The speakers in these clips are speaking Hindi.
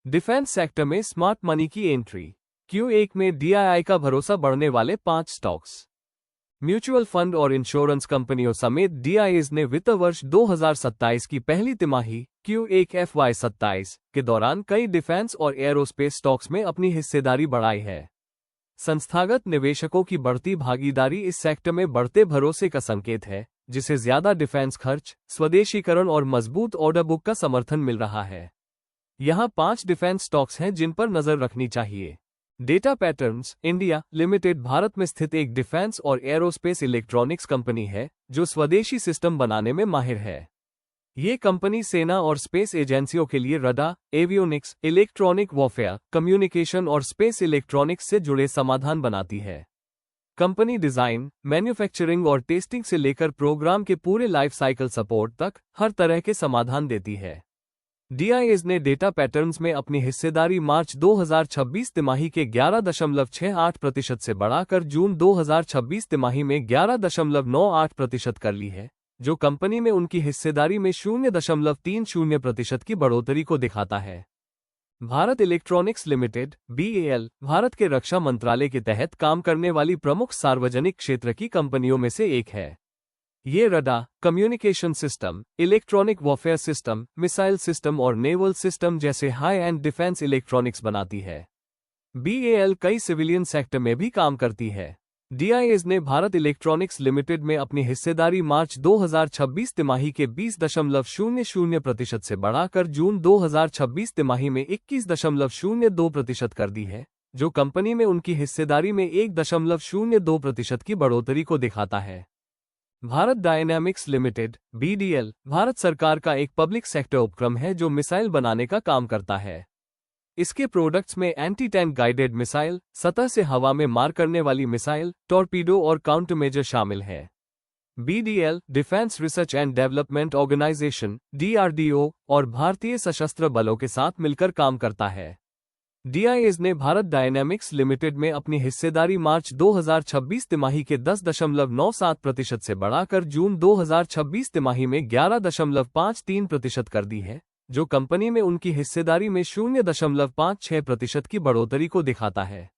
डिफेंस सेक्टर में स्मार्ट मनी की एंट्री। Q1 में DII का भरोसा बढ़ने वाले 5 स्टॉक्स। म्यूचुअल फंड और इंश्योरेंस कंपनियों समेत DIIs ने वित्त वर्ष 2027 की पहली तिमाही Q1 FY27 के दौरान कई डिफेंस और एयरोस्पेस स्टॉक्स में अपनी हिस्सेदारी बढ़ाई है। संस्थागत निवेशकों की बढ़ती भागीदारी इस सेक्टर में बढ़ते भरोसे का संकेत है, जिसे ज्यादा डिफेंस खर्च, स्वदेशीकरण और मजबूत ऑर्डर बुक का समर्थन मिल रहा है। यहां 5 डिफेंस स्टॉक्स हैं जिन पर नजर रखनी चाहिए। Data patterns India limited Bharat में स्थित एक डिफेंस और एरोस्पेस इलेक्ट्रॉनिक्स कंपनी है जो स्वदेशी सिस्टम बनाने में माहिर है। ये कंपनी सेना और स्पेस एजेंसियों के लिए radar, avionics, electronic warfare, communication और स्पेस इलेक्ट्रॉनिक्स से जुड़े समाधान बनाती है। कंपनी डिजाइन, मैन्युफैक्चरिंग और टेस्टिंग से लेकर प्रोग्राम के पूरे लाइफ साइकिल सपोर्ट तक हर तरह के समाधान देती है। DIIs ने डेटा पैटर्न्स में अपनी हिस्सेदारी मार्च 2026 तिमाही के 11.68% से बढ़ाकर जून 2026 तिमाही में 11.98% कर ली है, जो कंपनी में उनकी हिस्सेदारी में 0.30% की बढ़ोतरी को दिखाता है। Bharat electronics limited BEL Bharat के रक्षा मंत्रालय के तहत काम करने वाली प्रमुख सार्वजनिक क्षेत्र की कंपनियों में से एक है। ये radar, communication system, electronic warfare system, missile system और नेवल सिस्टम जैसे हाई एंड डिफेंस इलेक्ट्रॉनिक्स बनाती है। BEL कई सिविलियन सेक्टर में भी काम करती है। DIIs ने भारत इलेक्ट्रॉनिक्स लिमिटेड में अपनी हिस्सेदारी मार्च 2026 तिमाही के 20.00% से बढ़ाकर जून 2026 तिमाही में 21.02% कर दी है, जो कंपनी में उनकी हिस्सेदारी में 1.02% की बढ़ोतरी को दिखाता है। Bharat dynamics limited BDL Bharat सरकार का एक पब्लिक सेक्टर उपक्रम है जो मिसाइल बनाने का काम करता है। इसके प्रोडक्ट्स में एंटी टैंक गाइडेड मिसाइल, सतह से हवा में मार करने वाली मिसाइल, टॉर्पीडो और काउंटरमेजर शामिल है। BDL defence research and development organisation DRDO और भारतीय सशस्त्र बलों के साथ मिलकर काम करता है। DIIs ने भारत डायनामिक्स लिमिटेड में अपनी हिस्सेदारी मार्च 2026 तिमाही के 10.97% से बढ़ाकर जून 2026 तिमाही में 11.53% कर दी है, जो कंपनी में उनकी हिस्सेदारी में 0.56% की बढ़ोतरी को दिखाता है।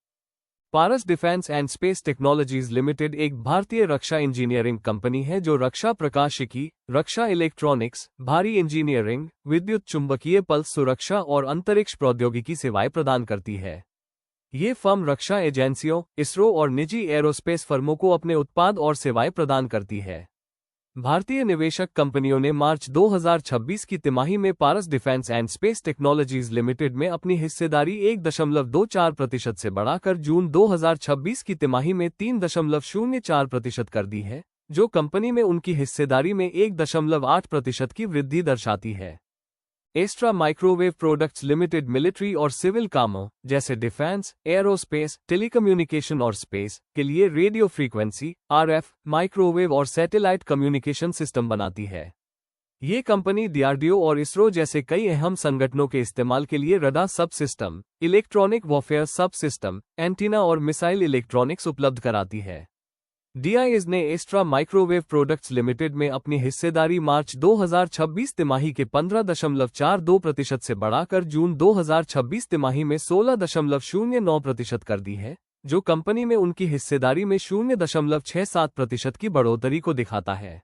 Paras defence and space technologies limited एक भारतीय रक्षा इंजीनियरिंग कंपनी है जो रक्षा प्रकाशिकी, रक्षा इलेक्ट्रॉनिक्स, भारी इंजीनियरिंग, विद्युत चुंबकीय पल्स सुरक्षा और अंतरिक्ष प्रौद्योगिकी सेवाएं प्रदान करती है। ये फर्म रक्षा एजेंसियों, इसरो और निजी एरोस्पेस फर्मों को अपने उत्पाद और सेवाएं प्रदान करती है। भारतीय निवेशक कंपनियों ने मार्च 2026 की तिमाही में Paras defence and space technologies limited में अपनी हिस्सेदारी 1.24% से बढ़ाकर जून 2026 की तिमाही में 3.04% कर दी है, जो कंपनी में उनकी हिस्सेदारी में 1.8% की वृद्धि दर्शाती है। Astra Microwave Products Limited military और सिविल कामों जैसे डिफेंस, एरोस्पेस, टेलीकम्युनिकेशन और स्पेस के लिए रेडियो फ्रीक्वेंसी RF, माइक्रोवेव और सैटेलाइट कम्युनिकेशन सिस्टम बनाती है। ये कंपनी DRDO और इसरो जैसे कई अहम संगठनों के इस्तेमाल के लिए रडार सब सिस्टम, इलेक्ट्रॉनिक वॉरफेयर सब सिस्टम, एंटीना और मिसाइल इलेक्ट्रॉनिक्स उपलब्ध कराती है। DIIs ने एस्ट्रा माइक्रोवेव प्रोडक्ट्स लिमिटेड में अपनी हिस्सेदारी मार्च 2026 तिमाही के 15.42% से बढ़ाकर जून 2026 तिमाही में 16.09% कर दी है, जो कंपनी में उनकी हिस्सेदारी में 0.67% की बढ़ोतरी को दिखाता है।